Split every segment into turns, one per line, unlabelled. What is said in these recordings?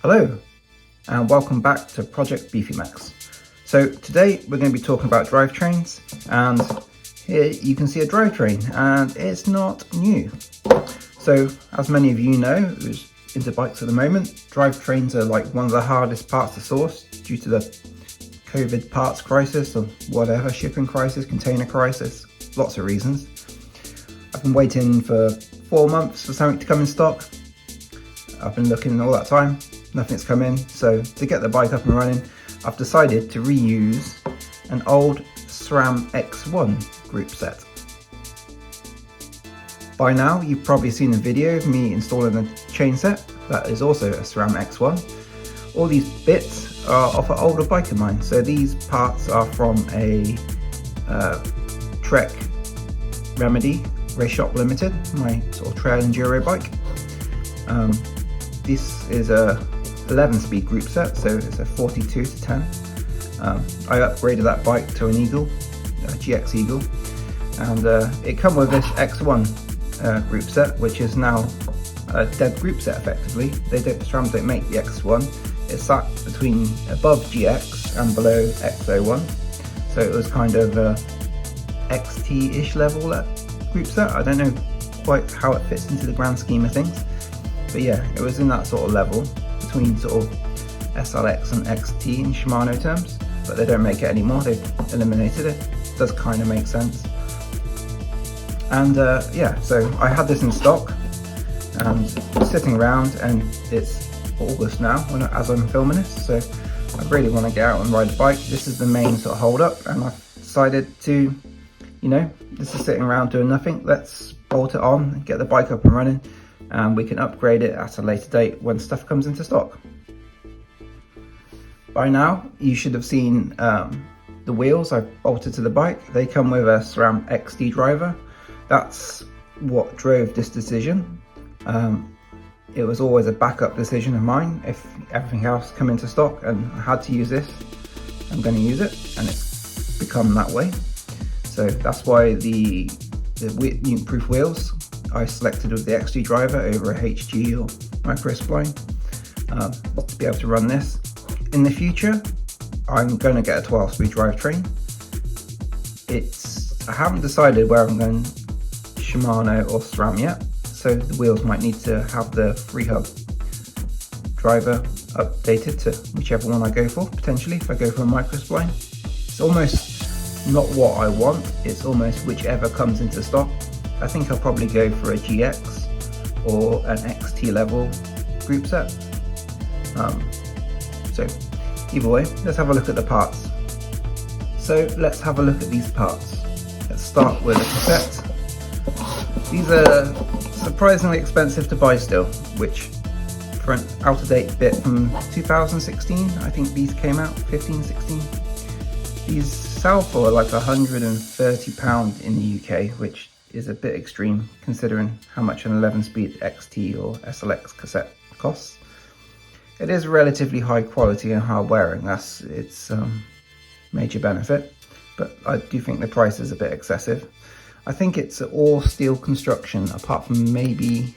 Hello and welcome back to Project BeefyMax. So today we're going to be talking about drivetrains, and here you can see a drivetrain and it's not new. So as many of you know who's into bikes at the moment, drivetrains are like one of the hardest parts to source due to the COVID parts crisis or whatever, shipping crisis, container crisis, lots of reasons. I've been waiting for 4 months for something to come in stock. I've been looking all that time, nothing's come in. So to get the bike up and running, I've decided to reuse an old SRAM X1 group set. By now you've probably seen a video of me installing a chain set that is also a SRAM X1. All these bits are off an older bike of mine. So these parts are from a Trek Remedy Race Shop Limited, my sort of trail enduro bike. This is a 11-speed group set, so it's a 42 to 10. I upgraded that bike to an Eagle, a GX Eagle, and it come with this X1 group set, which is now a dead group set effectively. SRAM don't make the X1. It's sat between above GX and below X01, so it was kind of a XT-ish level group set. I don't know quite how it fits into the grand scheme of things, but yeah, it was in that sort of level between sort of SLX and XT in Shimano terms, but they don't make it anymore. They've eliminated it. Does kind of make sense. And yeah, so I had this in stock and sitting around, and it's August now as I'm filming this, so I really want to get out and ride a bike. This is the main sort of hold up, and I've decided to, you know, this is sitting around doing nothing. Let's bolt it on and get the bike up and running, and we can upgrade it at a later date when stuff comes into stock. By now you should have seen the wheels I've bolted to the bike. They come with a SRAM XD driver. That's what drove this decision. It was always a backup decision of mine. If everything else come into stock and I had to use this, I'm going to use it, and it's become that way. So that's why the Newton proof wheels I selected with the XG driver over a HG or micro spline to be able to run this. In the future, I'm going to get a 12-speed drivetrain. I haven't decided where I'm going, Shimano or SRAM yet, so the wheels might need to have the free hub driver updated to whichever one I go for, potentially if I go for a micro spline. It's almost not what I want, it's almost whichever comes into stock. I think I'll probably go for a GX or an XT level group set. So either way, let's have a look at the parts. So let's have a look at these parts. Let's start with a cassette. These are surprisingly expensive to buy still, which for an out-of-date bit from 2016, I think these came out, 15, 16. These sell for like £130 in the UK, which is a bit extreme considering how much an 11-speed XT or SLX cassette costs. It is relatively high quality and hard wearing, that's its major benefit, but I do think the price is a bit excessive. I think it's all steel construction, apart from maybe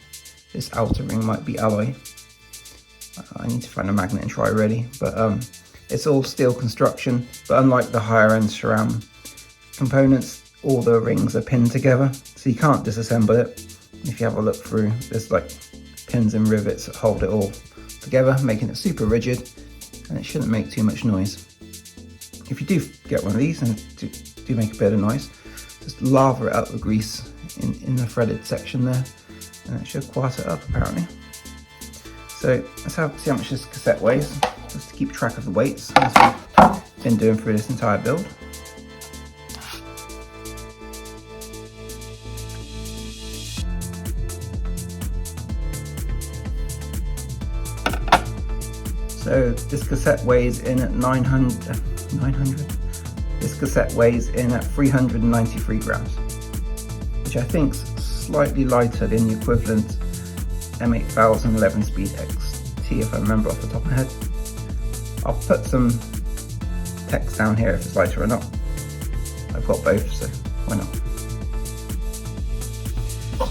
this outer ring might be alloy. I need to find a magnet and try really, but it's all steel construction, but unlike the higher end SRAM components, all the rings are pinned together, so you can't disassemble it. If you have a look through, there's like pins and rivets that hold it all together, making it super rigid, and it shouldn't make too much noise. If you do get one of these and do make a bit of noise, just lather it up with grease in the threaded section there, and it should quiet it up apparently. So let's see how much this cassette weighs, just to keep track of the weights, as we've been doing through this entire build. So this cassette weighs in at 900. This cassette weighs in at 393 grams, which I think's slightly lighter than the equivalent M8000 11-speed XT, if I remember off the top of my head. I'll put some text down here if it's lighter or not. I've got both, so why not?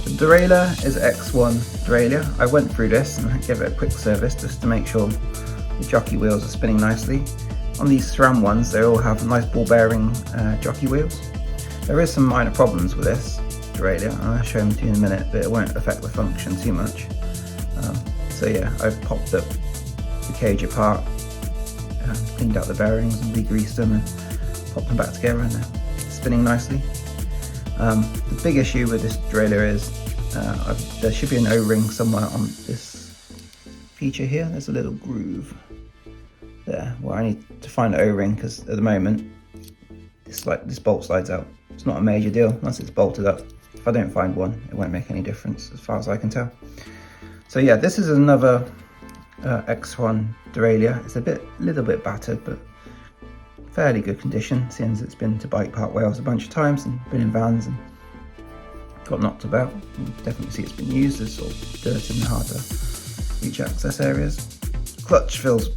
The derailleur is X1 derailleur. I went through this and gave it a quick service just to make sure the jockey wheels are spinning nicely. On these SRAM ones, they all have nice ball bearing jockey wheels. There is some minor problems with this derailleur, and I'll show them to you in a minute, but it won't affect the function too much. So yeah, I've popped up the cage apart, cleaned out the bearings and re-greased them and popped them back together, and they're spinning nicely. The big issue with this derailleur is there should be an O-ring somewhere on this feature here. There's a little groove there where I need to find an O-ring, because at the moment this bolt slides out. It's not a major deal once it's bolted up. If I don't find one, it won't make any difference as far as I can tell. So yeah, this is another X1 derailleur. It's a little bit battered, but fairly good condition, since it's been to Bike Park Wales a bunch of times and been in vans and got knocked about. You can definitely see it's been used. There's sort of dirt in the harder reach access areas. Clutch feels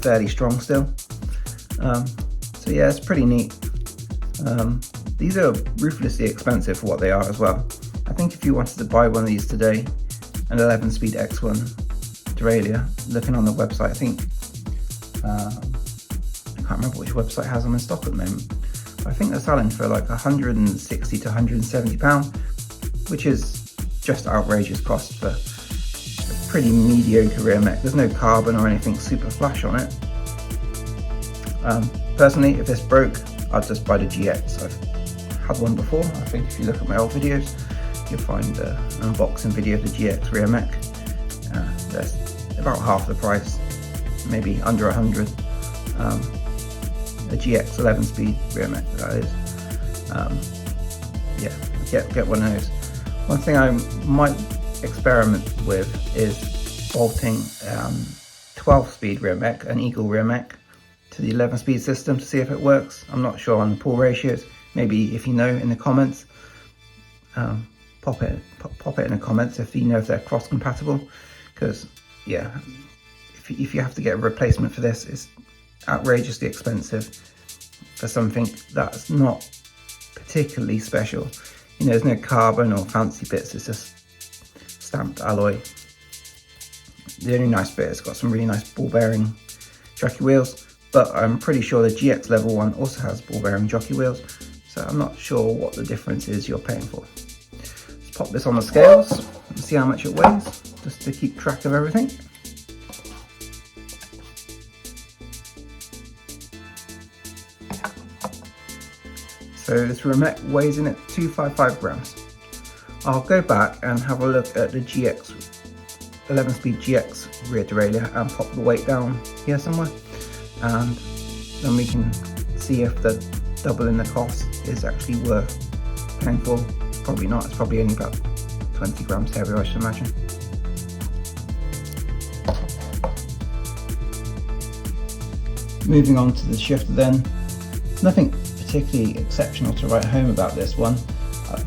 fairly strong still. So yeah, it's pretty neat. These are ruthlessly expensive for what they are as well. I think if you wanted to buy one of these today, an 11-speed X1 derailleur, looking on the website, I think, I can't remember which website has them in stock at the moment, but I think they're selling for like £160 to £170, which is just outrageous cost for a pretty mediocre rear mech. There's no carbon or anything super flash on it. Personally, if this broke, I'd just buy the GX. I've had one before. I think if you look at my old videos, you'll find an unboxing video of the GX rear mech. That's about half the price, maybe under 100. The GX 11-speed rear mech, that is. Yeah, get one of those. One thing I might experiment with is bolting 12-speed rear mech, an Eagle rear mech, to the 11-speed system to see if it works. I'm not sure on the pull ratios. Maybe if you know in the comments, pop it in the comments if you know if they're cross compatible, because yeah, if you have to get a replacement for this, it's outrageously expensive for something that's not particularly special. You know, there's no carbon or fancy bits, it's just stamped alloy. The only nice bit, it's got some really nice ball bearing jockey wheels, but I'm pretty sure the GX level 1 also has ball bearing jockey wheels, so I'm not sure what the difference is you're paying for. Let's pop this on the scales and see how much it weighs, just to keep track of everything. So this rear mech weighs in at 255 grams. I'll go back and have a look at the GX 11-speed GX rear derailleur and pop the weight down here somewhere, and then we can see if the doubling the cost is actually worth paying for. Probably not. It's probably only about 20 grams heavier, I should imagine. Moving on to the shifter then. Nothing particularly exceptional to write home about this one,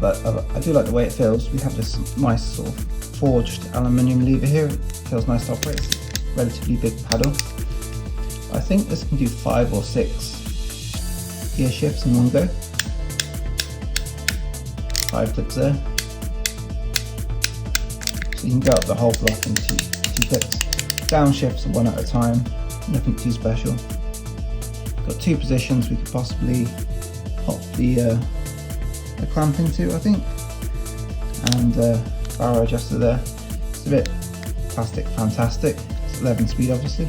but I do like the way it feels. We have this nice sort of forged aluminium lever here. It feels nice to operate. It's a relatively big paddle. I think this can do 5 or 6 gear shifts in one go. 5 clicks there. So you can go up the whole block in two clicks. Downshifts are 1 at a time, nothing too special. Got 2 positions we could possibly pop the clamp into, I think, and barrel adjuster there. It's a bit plastic fantastic. It's 11-speed obviously.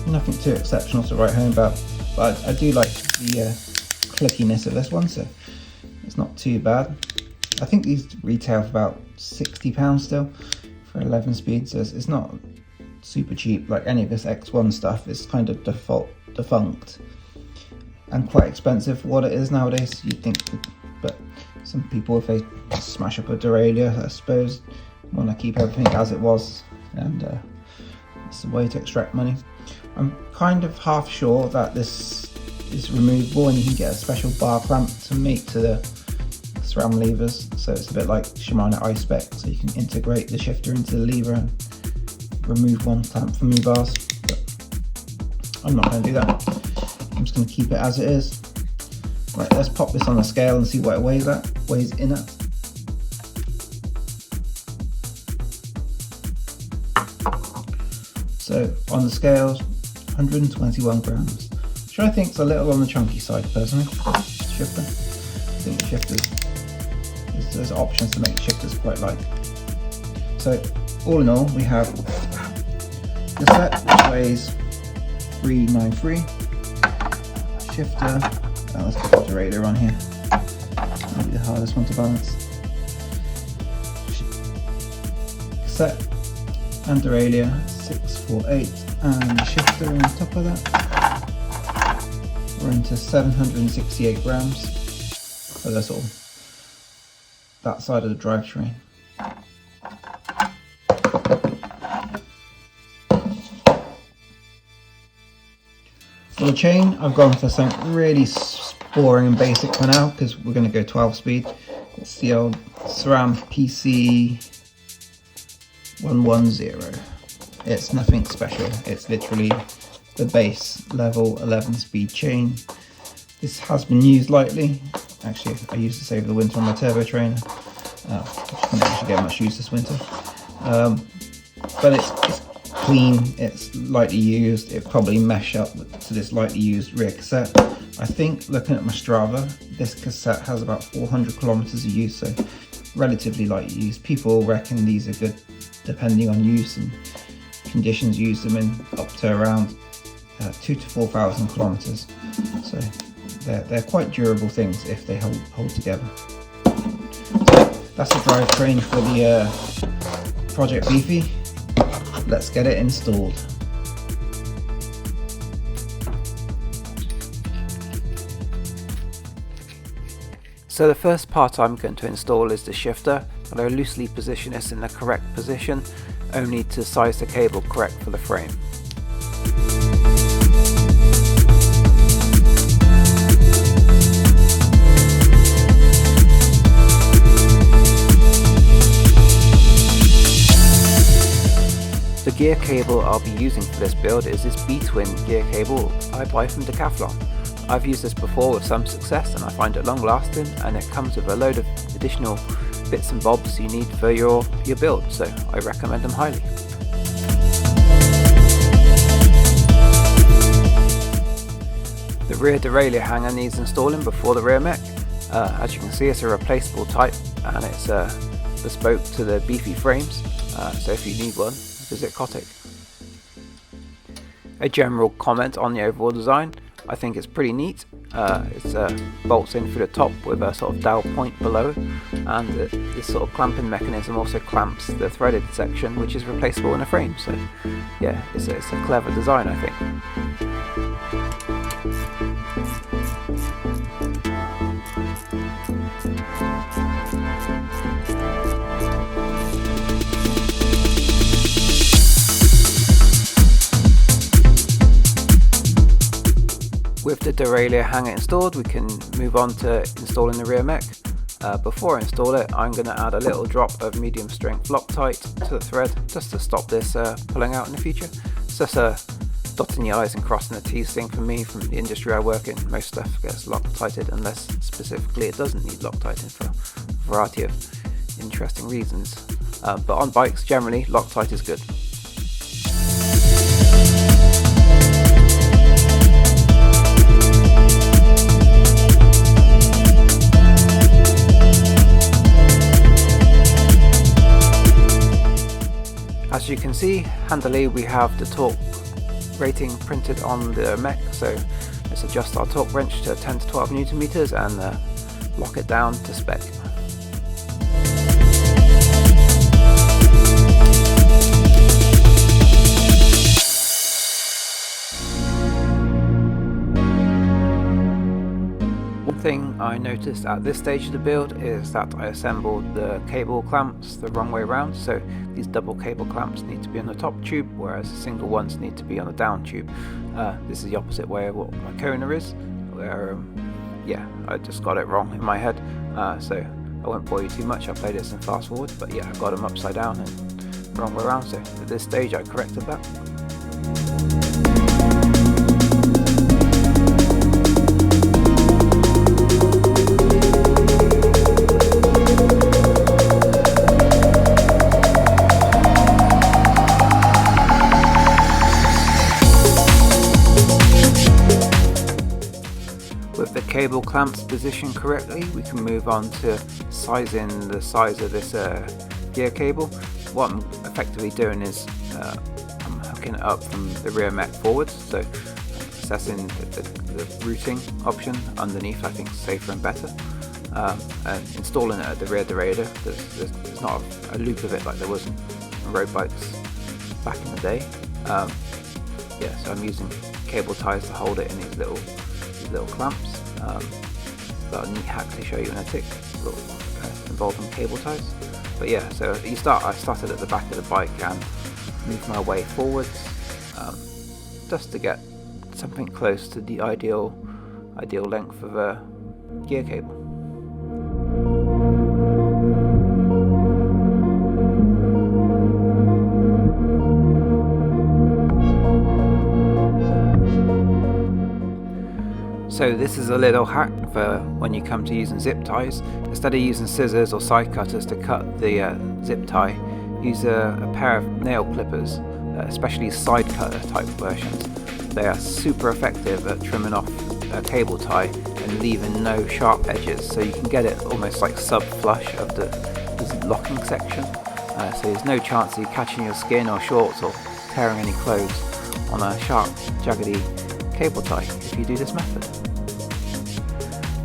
Nothing too exceptional to write home about, but I do like the clickiness of this one, so it's not too bad. I think these retail for about £60 still for 11-speed, so it's not super cheap like any of this X1 stuff. It's kind of defunct and quite expensive for what it is nowadays, you'd think, but some people, if they smash up a derailleur, I suppose, want to keep everything as it was, and it's a way to extract money. I'm kind of half sure that this is removable and you can get a special bar clamp to mate to the SRAM levers, so it's a bit like Shimano I-Spec, so you can integrate the shifter into the lever and remove one clamp from the bars, but I'm not going to do that. I'm just going to keep it as it is. Right, let's pop this on the scale and see what it weighs in at. So on the scales, 121 grams, which I think is a little on the chunky side personally. Shifter, I think the shifters, there's options to make shifters quite light. So all in all, we have cassette, which weighs 393, shifter, let's put the derailleur on here, maybe the hardest one to balance, cassette and derailleur 648, and the shifter on top of that, we're into 768 grams for the sort of that side of the drivetrain. For the chain, I've gone for something really boring and basic for now because we're going to go 12 speed. It's the old SRAM PC110. It's nothing special. It's literally the base level 11 speed chain. This has been used lightly. Actually, I used this over the winter on my turbo trainer. Which didn't actually get much use this winter. But it's clean, it's lightly used. It probably mesh up to this lightly used rear cassette. I think looking at my Strava, this cassette has about 400 kilometers of use, so relatively light used. People reckon these are good depending on use and conditions. Use them in up to around 2,000 to 4,000 kilometers. So they're quite durable things if they hold together. So that's the drivetrain for the Project Beefy. Let's get it installed. So the first part I'm going to install is the shifter, and I'll loosely position this in the correct position, only to size the cable correct for the frame. The gear cable I'll be using for this build is this B-twin gear cable I buy from Decathlon. I've used this before with some success and I find it long lasting, and it comes with a load of additional bits and bobs you need for your build, so I recommend them highly. The rear derailleur hanger needs installing before the rear mech. As you can see, it's a replaceable type and it's bespoke to the Beefy frames, so if you need one, visit Kotick. A general comment on the overall design: I think it's pretty neat. It bolts in through the top with a sort of dowel point below, and this sort of clamping mechanism also clamps the threaded section, which is replaceable in a frame. So yeah, it's a clever design, I think. With the derailleur hanger installed, we can move on to installing the rear mech. Before I install it, I'm going to add a little drop of medium strength Loctite to the thread, just to stop this pulling out in the future. It's just a dotting the I's and crossing the T's thing for me. From the industry I work in, most stuff gets Loctited unless specifically it doesn't need Loctiting for a variety of interesting reasons. But on bikes, generally, Loctite is good. As you can see, handily we have the torque rating printed on the mech, so let's adjust our torque wrench to 10 to 12 Newton meters and lock it down to spec. One thing I noticed at this stage of the build is that I assembled the cable clamps the wrong way around, so these double cable clamps need to be on the top tube, whereas the single ones need to be on the down tube. This is the opposite way of what my Kona is, where yeah, I just got it wrong in my head, so I won't bore you too much. I played this in fast forward, but yeah, I got them upside down and wrong way around, so at this stage I corrected that.
cable clamps positioned correctly, we can move on to sizing the size of this gear cable. What I'm effectively doing is I'm hooking it up from the rear mech forwards, so assessing the routing option underneath I think is safer and better, and installing it at the rear derailleur. There's not a loop of it like there was in road bikes back in the day. Yeah, so I'm using cable ties to hold it in these little clamps. Got a neat hack to show you in a tick involving cable ties. But yeah, so I started at the back of the bike and moved my way forwards, just to get something close to the ideal length of a gear cable. So this is a little hack for when you come to using zip ties. Instead of using scissors or side cutters to cut the zip tie, use a pair of nail clippers, especially side cutter type versions. They are super effective at trimming off a cable tie and leaving no sharp edges, so you can get it almost like sub-flush of the locking section. So there's no chance of you catching your skin or shorts or tearing any clothes on a sharp, jaggedy cable tie if you do this method.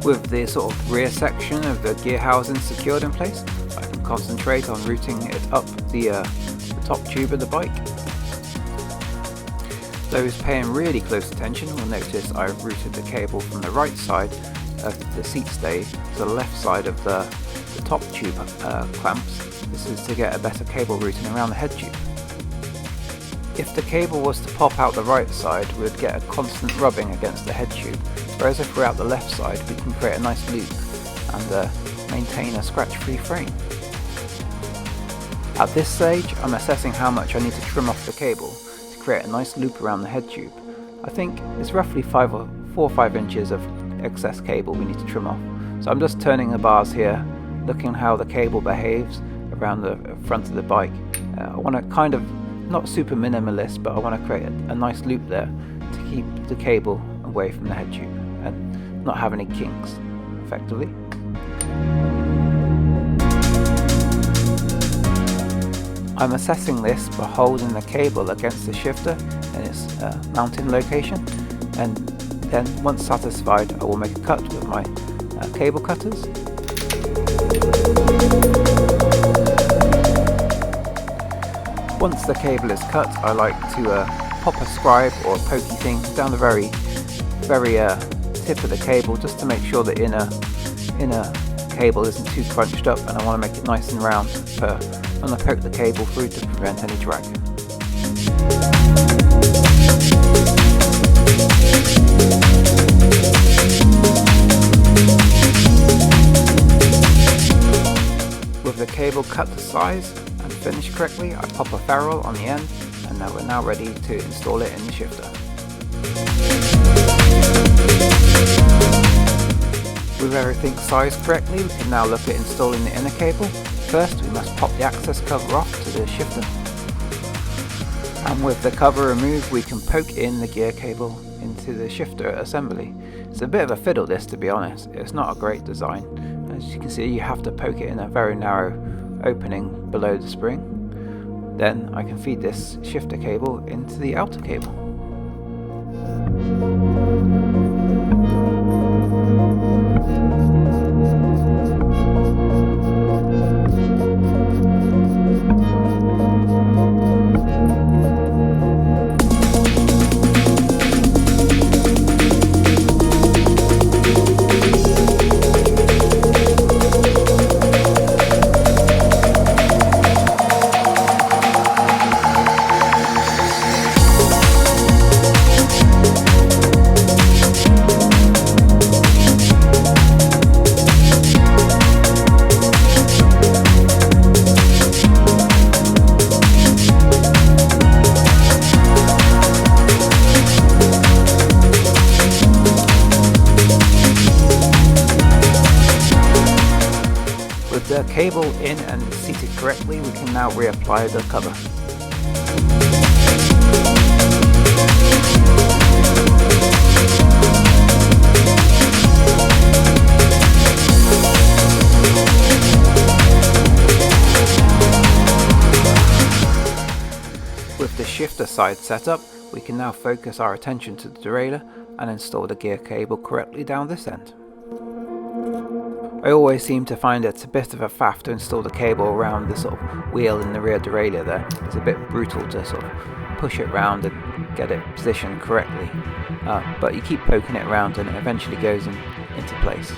With the sort of rear section of the gear housing secured in place, I can concentrate on routing it up the top tube of the bike. Those paying really close attention will notice I've routed the cable from the right side of the seat stay to the left side of the top tube clamps. This is to get a better cable routing around the head tube. If the cable was to pop out the right side, we'd get a constant rubbing against the head tube, whereas if we're out the left side, we can create a nice loop and maintain a scratch-free frame. At this stage, I'm assessing how much I need to trim off the cable to create a nice loop around the head tube. I think it's roughly 4 or 5 inches of excess cable we need to trim off. So I'm just turning the bars here, looking how the cable behaves around the front of the bike. I want to kind of, not super minimalist, but I want to create a nice loop there to keep the cable away from the head tube and not have any kinks, effectively. I'm assessing this by holding the cable against the shifter in its mounting location, and then once satisfied I will make a cut with my cable cutters. Once the cable is cut, I like to pop a scribe or a pokey thing down the very tip of the cable, just to make sure the inner cable isn't too crunched up, and I want to make it nice and round when I poke the cable through to prevent any drag. With the cable cut to size and finished correctly, I pop a ferrule on the end, and now we're now ready to install it in the shifter. With everything sized correctly, we can now look at installing the inner cable. First, we must pop the access cover off to the shifter. And with the cover removed, we can poke in the gear cable into the shifter assembly. It's a bit of a fiddle, this, to be honest. It's not a great design. As you can see, you have to poke it in a very narrow opening below the spring. Then I can feed this shifter cable into the outer cable. With the cable in and seated correctly, we can now reapply the cover. side set up, we can now focus our attention to the derailleur and install the gear cable correctly down this end. I always seem to find it's a bit of a faff to install the cable around the sort of wheel in the rear derailleur there. It's a bit brutal to sort of push it round and get it positioned correctly, but you keep poking it around and it eventually goes into place.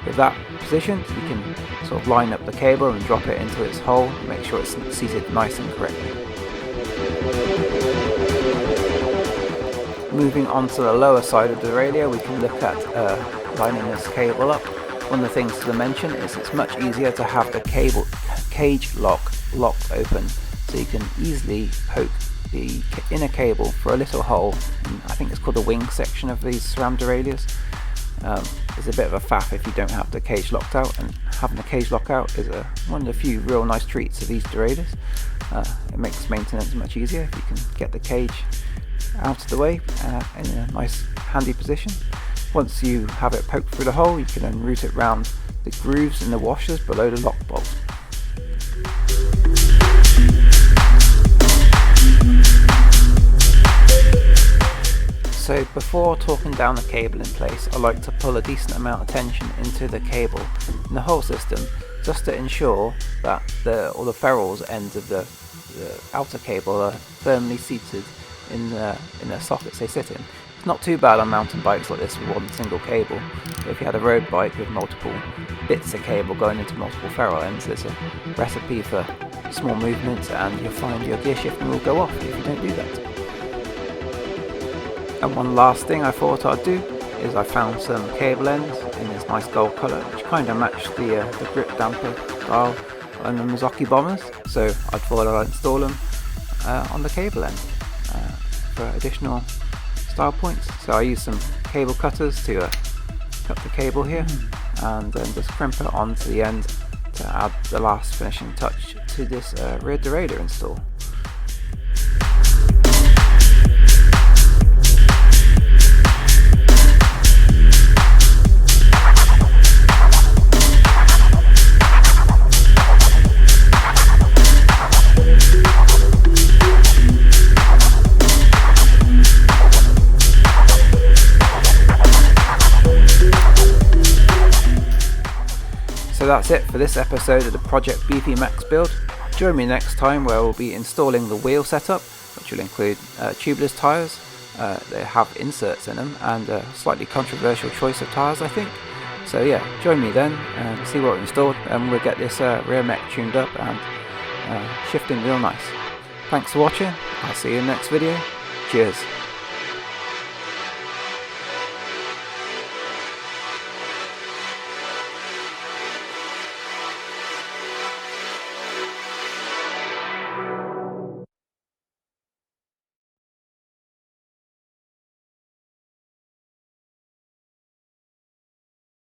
With that positioned, you can sort of line up the cable and drop it into its hole, make sure it's seated nice and correctly. Moving on to the lower side of the derailleur, we can look at lining this cable up. One of the things to mention is it's much easier to have the cage locked open, so you can easily poke the inner cable for a little hole. I think it's called the wing section of these SRAM derailleurs. It's a bit of a faff if you don't have the cage locked out, and having the cage locked out is one of the few real nice treats of these derailleurs. It makes maintenance much easier if you can get the cage out of the way in a nice handy position. Once you have it poked through the hole, you can then route it round the grooves in the washers below the lock bolt. So before talking down the cable in place, I like to pull a decent amount of tension into the cable in the whole system, just to ensure that all the ferrules ends of the outer cable are firmly seated in the sockets they sit in. It's not too bad on mountain bikes like this with one single cable, but if you had a road bike with multiple bits of cable going into multiple ferrule ends, it's a recipe for small movements, and you'll find your gear shifting will go off if you don't do that. And one last thing I thought I'd do is I found some cable ends in this nice gold colour, which kind of matched the grip damper style on the Mazzocchi bombers, so I thought I'd install them on the cable end for additional style points. So I used some cable cutters to cut the cable here, and then just crimp it onto the end to add the last finishing touch to this rear derailleur install. So that's it for this episode of the Project BP Max build. Join me next time where we'll be installing the wheel setup, which will include tubeless tyres. They have inserts in them, and a slightly controversial choice of tyres, I think. So yeah, join me then and see what we installed, and we'll get this rear mech tuned up and shifting real nice. Thanks for watching. I'll see you in the next video. Cheers.